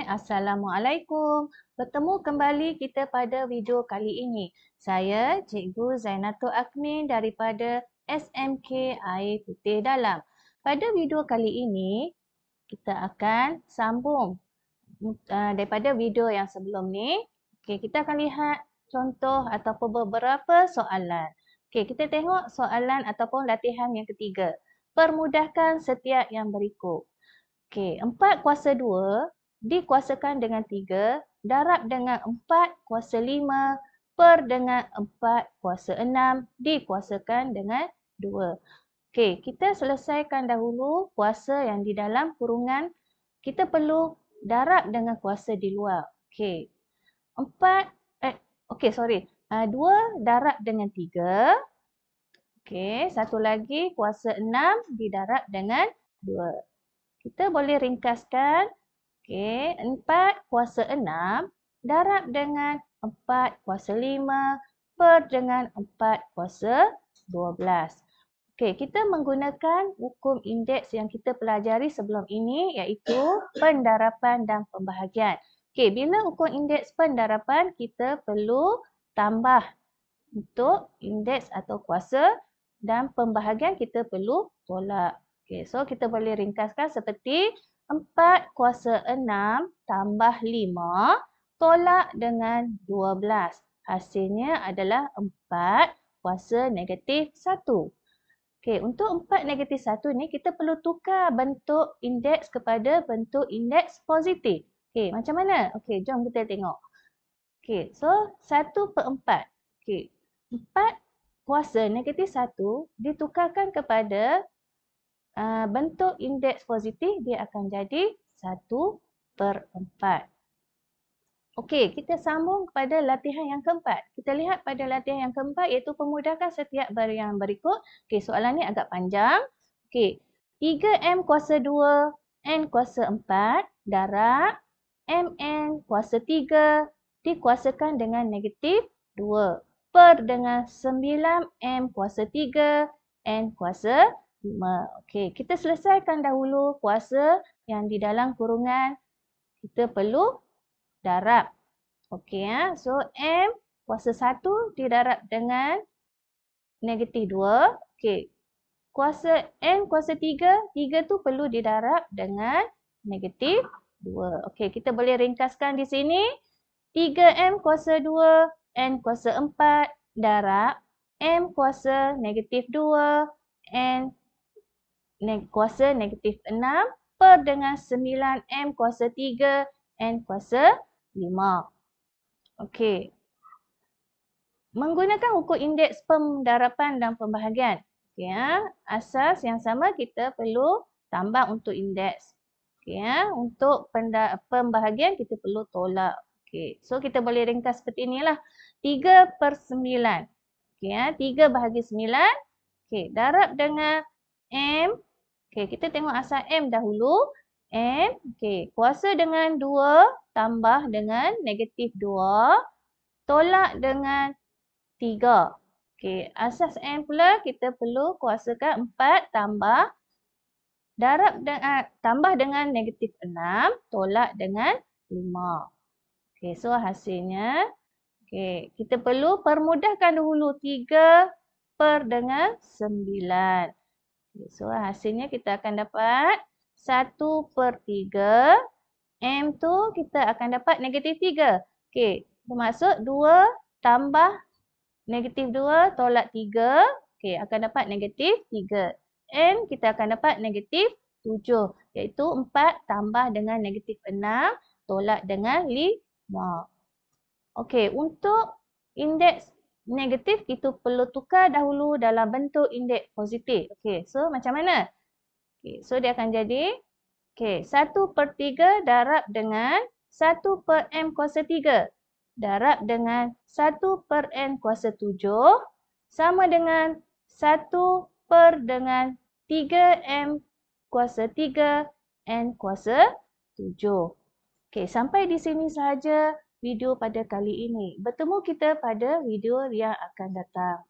Assalamualaikum. Bertemu kembali kita pada video kali ini. Saya Cikgu Zainatul Akmin daripada SMK Air Putih Dalam. Pada video kali ini, kita akan sambung daripada video yang sebelum ni. Okey, kita akan lihat contoh ataupun beberapa soalan. Okey, kita tengok soalan ataupun latihan yang ketiga. Permudahkan setiap yang berikut. Okey, 4 kuasa 2 dikuasakan dengan 3 darab dengan 4 kuasa 5 per dengan 4 kuasa 6 dikuasakan dengan 2. Okey, kita selesaikan dahulu kuasa yang di dalam kurungan. Kita perlu darab dengan kuasa di luar. Okey. 2 darab dengan 3. Okey, satu lagi kuasa 6 didarab dengan 2. Kita boleh ringkaskan. Okey, 4 kuasa 6 darab dengan 4 kuasa 5 per dengan 4 kuasa 12. Okey, kita menggunakan hukum indeks yang kita pelajari sebelum ini iaitu pendarapan dan pembahagian. Okey, bila hukum indeks pendarapan kita perlu tambah untuk indeks atau kuasa dan pembahagian kita perlu tolak. Okey, so kita boleh ringkaskan seperti 4 kuasa 6 tambah 5 tolak dengan 12. Hasilnya adalah 4 kuasa negatif 1. Okey, untuk 4 negatif 1 ni kita perlu tukar bentuk indeks kepada bentuk indeks positif. Okey, macam mana? Okey, jom kita tengok. Okey, so 1/4. Okey, 4 kuasa negatif 1 ditukarkan kepada bentuk indeks positif, dia akan jadi 1/4. Okey, kita sambung kepada latihan yang keempat. Kita lihat pada latihan yang keempat iaitu pemudahkan setiap yang berikut. Okey, soalan ni agak panjang. Okey, 3M kuasa 2, N kuasa 4 darab MN kuasa 3 dikuasakan dengan negatif 2 per dengan 9M kuasa 3, N kuasa 5. Okey, kita selesaikan dahulu kuasa yang di dalam kurungan. Kita perlu darab. Okey, so M kuasa 1 didarab dengan negatif 2. Okey, kuasa N kuasa 3, 3 tu perlu didarab dengan negatif 2. Okey, kita boleh ringkaskan di sini. 3M kuasa 2, N kuasa 4 darab M kuasa negatif 2, N kuasa negatif 6 per dengan 9M kuasa 3, N kuasa 5. Okey. Menggunakan hukum indeks pendarapan dan pembahagian. Okey, asas yang sama kita perlu tambah untuk indeks. Okey, untuk pembahagian kita perlu tolak. Okey, so kita boleh ringkas seperti inilah. 3/9. Okey, 3 bahagi 9. Okey, darab dengan M. Okey, kita tengok asal M dahulu. M, okey, kuasa dengan 2 tambah dengan negatif 2 tolak dengan 3. Okey, asas M pula kita perlu kuasakan 4 tambah tambah dengan negatif 6 tolak dengan 5. Okey, so hasilnya okey, kita perlu permudahkan dahulu 3 per dengan 9. Okay, so hasilnya kita akan dapat 1/3. M tu kita akan dapat negatif 3. Okey, bermaksud 2 tambah negatif 2 tolak 3. Okey, akan dapat negatif 3. N kita akan dapat negatif 7. Iaitu 4 tambah dengan negatif 6 tolak dengan 5. Okey, untuk indeks negatif kita perlu tukar dahulu dalam bentuk indeks positif. Okey, so macam mana? Okey, so dia akan jadi 1/3 darab dengan 1/M kuasa 3 darab dengan 1/N kuasa 7 sama dengan 1 per dengan 3M kuasa 3 N kuasa 7. Okey, sampai di sini sahaja video pada kali ini. Bertemu kita pada video yang akan datang.